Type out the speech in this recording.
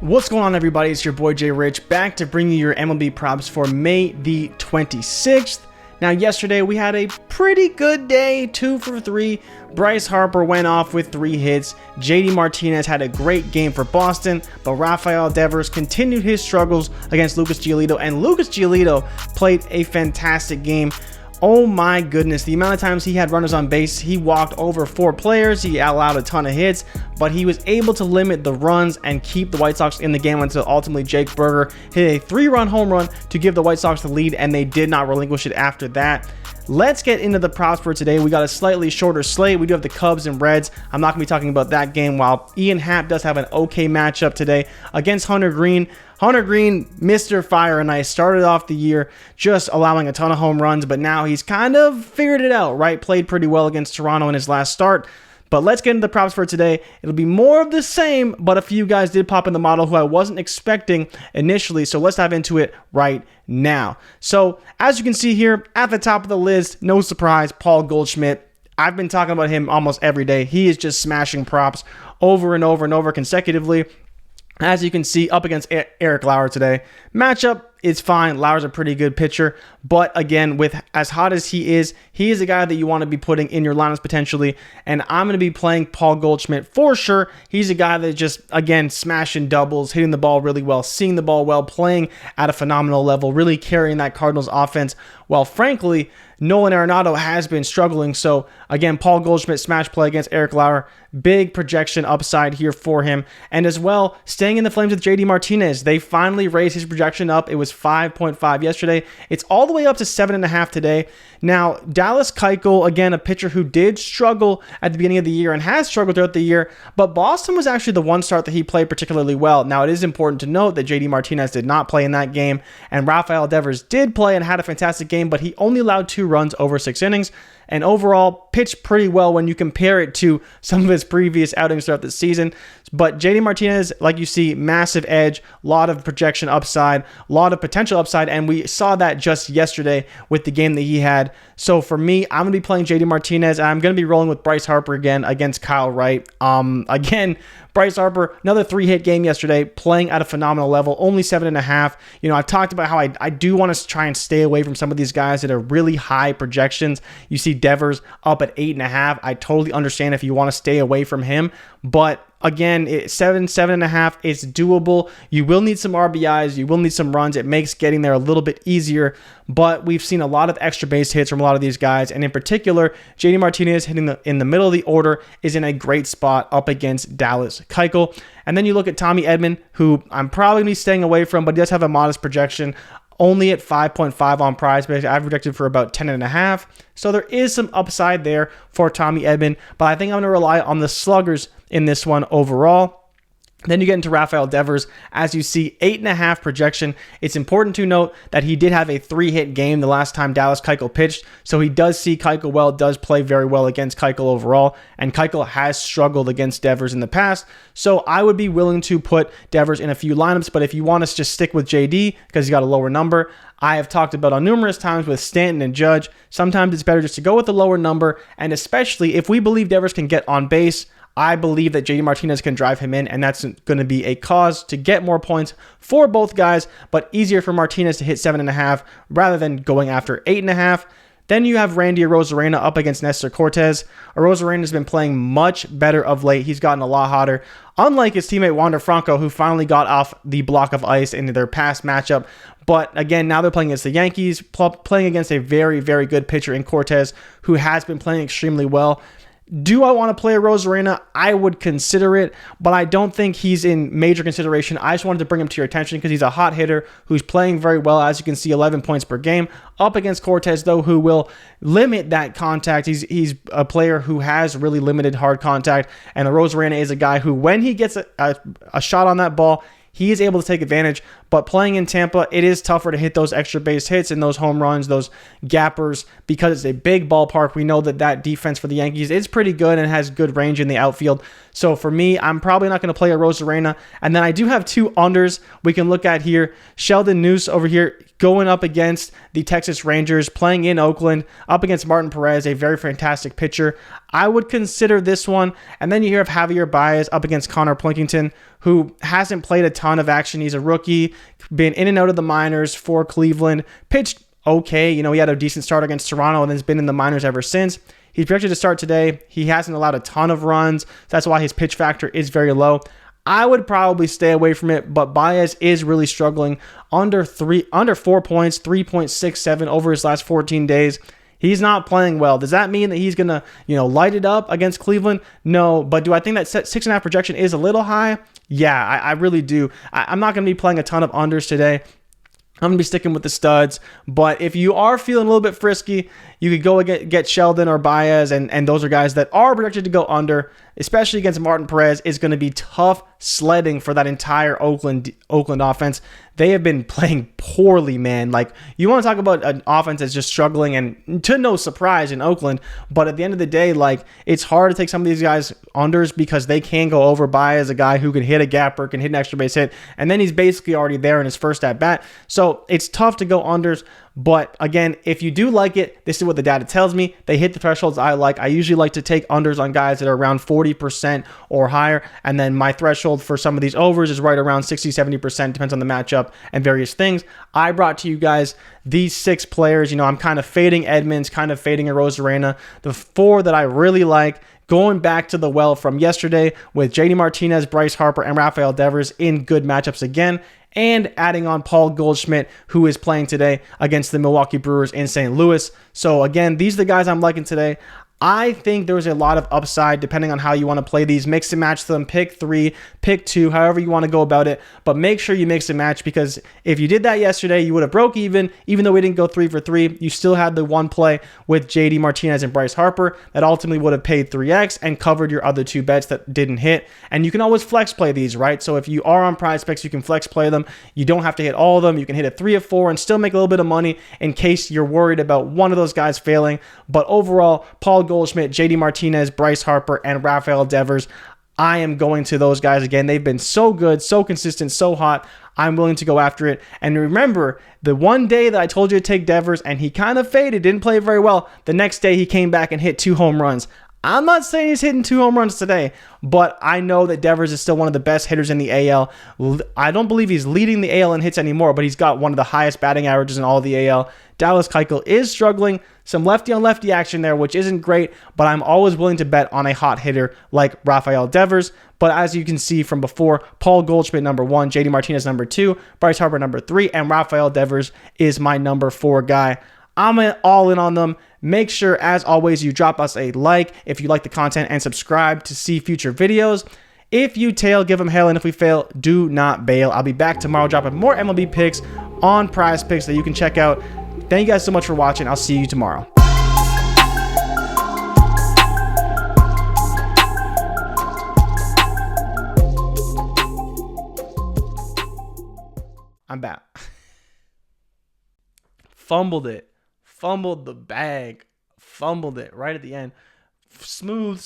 What's going on, everybody? It's your boy Jay Rich, back to bring you your MLB props for May the 26th. Now, yesterday we had a pretty good day, 2 for 3. Bryce Harper went off with 3 hits. JD Martinez had a great game for Boston, but Raphael Devers continued his struggles against Lucas Giolito, and Lucas Giolito played a fantastic game. Oh my goodness, the amount of times he had runners on base. He walked over 4 players, he allowed a ton of hits, but he was able to limit the runs and keep the White Sox in the game until ultimately Jake Burger hit a 3-run home run to give the White Sox the lead, and they did not relinquish it after that. Let's get into the props for today. We got a slightly shorter slate. We do have the Cubs and Reds. I'm not going to be talking about that game, while Ian Happ does have an okay matchup today against Hunter Green. Hunter Green, Mr. Fire and Ice, started off the year just allowing a ton of home runs, but now he's kind of figured it out, right? Played pretty well against Toronto in his last start. But let's get into the props for today. It'll be more of the same, but a few guys did pop in the model who I wasn't expecting initially, so let's dive into it right now. So, as you can see here, at the top of the list, no surprise, Paul Goldschmidt. I've been talking about him almost every day. He is just smashing props over and over and over consecutively. As you can see, up against Eric Lauer today. Matchup is fine. Lauer's a pretty good pitcher, but again, with as hot as he is a guy that you want to be putting in your lineups potentially, and I'm going to be playing Paul Goldschmidt for sure. He's a guy that just, again, smashing doubles, hitting the ball really well, seeing the ball well, playing at a phenomenal level, really carrying that Cardinals offense. Well, frankly, Nolan Arenado has been struggling. So again, Paul Goldschmidt smash play against Eric Lauer. Big projection upside here for him. And as well, staying in the flames with JD Martinez. They finally raised his projection up. It was 5.5 yesterday. It's all the way up to 7.5 today. Now, Dallas Kykel, again, a pitcher who did struggle at the beginning of the year and has struggled throughout the year, but Boston was actually the one start that he played particularly well. Now, it is important to note that JD Martinez did not play in that game, and Raphael Devers did play and had a fantastic game, but he only allowed 2 runs over 6 innings, and overall pitched pretty well when you compare it to some of his previous outings throughout the season. But JD Martinez, like you see, massive edge, a lot of projection upside, a lot of potential upside, and we saw that just yesterday with the game that he had. So for me, I'm going to be playing JD Martinez, and I'm going to be rolling with Bryce Harper again against Kyle Wright. Again, Bryce Harper, another 3-hit game yesterday, playing at a phenomenal level, only 7.5. You know, I've talked about how I do want to try and stay away from some of these guys that are really high projections. You see Devers up at 8.5. I totally understand if you want to stay away from him, but again, 7.5 is doable. You will need some RBIs. You will need some runs. It makes getting there a little bit easier, but we've seen a lot of extra base hits from a lot of these guys, and in particular, JD Martinez hitting in the middle of the order is in a great spot up against Dallas Kykel. And then you look at Tommy Edmond, who I'm probably going to be staying away from, but he does have a modest projection, only at 5.5 on PrizePicks. I've projected for about 10.5. So there is some upside there for Tommy Edmond, but I think I'm going to rely on the sluggers in this one overall. Then you get into Raphael Devers. As you see, 8.5 projection. It's important to note that he did have a 3-hit game the last time Dallas Kykel pitched, so he does see Kykel well, does play very well against Kykel overall, and Kykel has struggled against Devers in the past, so I would be willing to put Devers in a few lineups, but if you want to just stick with JD because he's got a lower number, I have talked about on numerous times with Stanton and Judge, sometimes it's better just to go with the lower number, and especially if we believe Devers can get on base, I believe that JD Martinez can drive him in, and that's going to be a cause to get more points for both guys, but easier for Martinez to hit 7.5 rather than going after 8.5. Then you have Randy Rosarina up against Nestor Cortez. Rosarina has been playing much better of late. He's gotten a lot hotter, unlike his teammate Wander Franco, who finally got off the block of ice in their past matchup. But again, now they're playing against the Yankees, playing against a very, very good pitcher in Cortez, who has been playing extremely well. Do I want to play a Rosarina? I would consider it, but I don't think he's in major consideration. I just wanted to bring him to your attention because he's a hot hitter who's playing very well. As you can see, 11 points per game. Up against Cortez, though, who will limit that contact. He's a player who has really limited hard contact, and the Rosarina is a guy who, when he gets a shot on that ball, he is able to take advantage, but playing in Tampa, it is tougher to hit those extra base hits and those home runs, those gappers, because it's a big ballpark. We know that defense for the Yankees is pretty good and has good range in the outfield. So for me, I'm probably not going to play a Rosarina. And then I do have 2 unders we can look at here. Sheldon Neuse over here going up against the Texas Rangers, playing in Oakland, up against Martin Perez, a very fantastic pitcher. I would consider this one. And then you hear of Javier Baez up against Connor Plinkington, who hasn't played a ton of action. He's a rookie, been in and out of the minors for Cleveland, pitched okay. You know, he had a decent start against Toronto and has been in the minors ever since. He's projected to start today. He hasn't allowed a ton of runs. That's why his pitch factor is very low. I would probably stay away from it, but Baez is really struggling. Under 4 points, 3.67 over his last 14 days. He's not playing well. Does that mean that he's going to, light it up against Cleveland? No, but do I think that 6.5 projection is a little high? Yeah, I really do. I'm not going to be playing a ton of unders today. I'm going to be sticking with the studs, but if you are feeling a little bit frisky, you could go get Sheldon or Baez, and those are guys that are projected to go under, especially against Martin Perez. It's going to be tough sledding for that entire Oakland offense. They have been playing poorly, man. Like, you want to talk about an offense that's just struggling, and to no surprise in Oakland, but at the end of the day, like, it's hard to take some of these guys unders because they can go over. Baez, a guy who can hit a gapper, can hit an extra base hit, and then he's basically already there in his first at bat. So it's tough to go unders. But again, if you do like it, this is what the data tells me. They hit the thresholds I like. I usually like to take unders on guys that are around 40% or higher. And then my threshold for some of these overs is right around 60, 70%, depends on the matchup and various things. I brought to you guys these 6 players. I'm kind of fading Edmonds, kind of fading a Rosarina. The 4 that I really like, going back to the well from yesterday with JD Martinez, Bryce Harper, and Raphael Devers in good matchups again. And adding on Paul Goldschmidt, who is playing today against the Milwaukee Brewers in St. Louis. So again, these are the guys I'm liking today. I think there's a lot of upside depending on how you want to play these. Mix and match them, pick 3, pick 2, however you want to go about it. But make sure you mix and match, because if you did that yesterday, you would have broke even though we didn't go 3 for 3. You still had the one play with JD Martinez and Bryce Harper that ultimately would have paid 3x and covered your other 2 bets that didn't hit. And you can always flex play these, right? So if you are on PrizePicks, you can flex play them. You don't have to hit all of them. You can hit a 3 of 4 and still make a little bit of money in case you're worried about one of those guys failing. But overall, Paul Goldschmidt, JD Martinez, Bryce Harper, and Raphael Devers, I am going to those guys again. They've been so good, so consistent, so hot. I'm willing to go after it. And remember, the one day that I told you to take Devers and he kind of faded, didn't play very well, the next day he came back and hit 2 home runs. I'm not saying he's hitting 2 home runs today, but I know that Devers is still one of the best hitters in the AL. I don't believe he's leading the AL in hits anymore, but he's got one of the highest batting averages in all of the AL. Dallas Kykel is struggling. Some lefty-on-lefty action there, which isn't great, but I'm always willing to bet on a hot hitter like Raphael Devers. But as you can see from before, Paul Goldschmidt number 1, JD Martinez number 2, Bryce Harper number 3, and Raphael Devers is my number 4 guy. I'm all in on them. Make sure, as always, you drop us a like if you like the content and subscribe to see future videos. If you tail, give them hell, and if we fail, do not bail. I'll be back tomorrow dropping more MLB picks on PrizePicks that you can check out. Thank you guys so much for watching. I'll see you tomorrow. I'm back. Fumbled it. Fumbled the bag. Fumbled it right at the end. Smooth.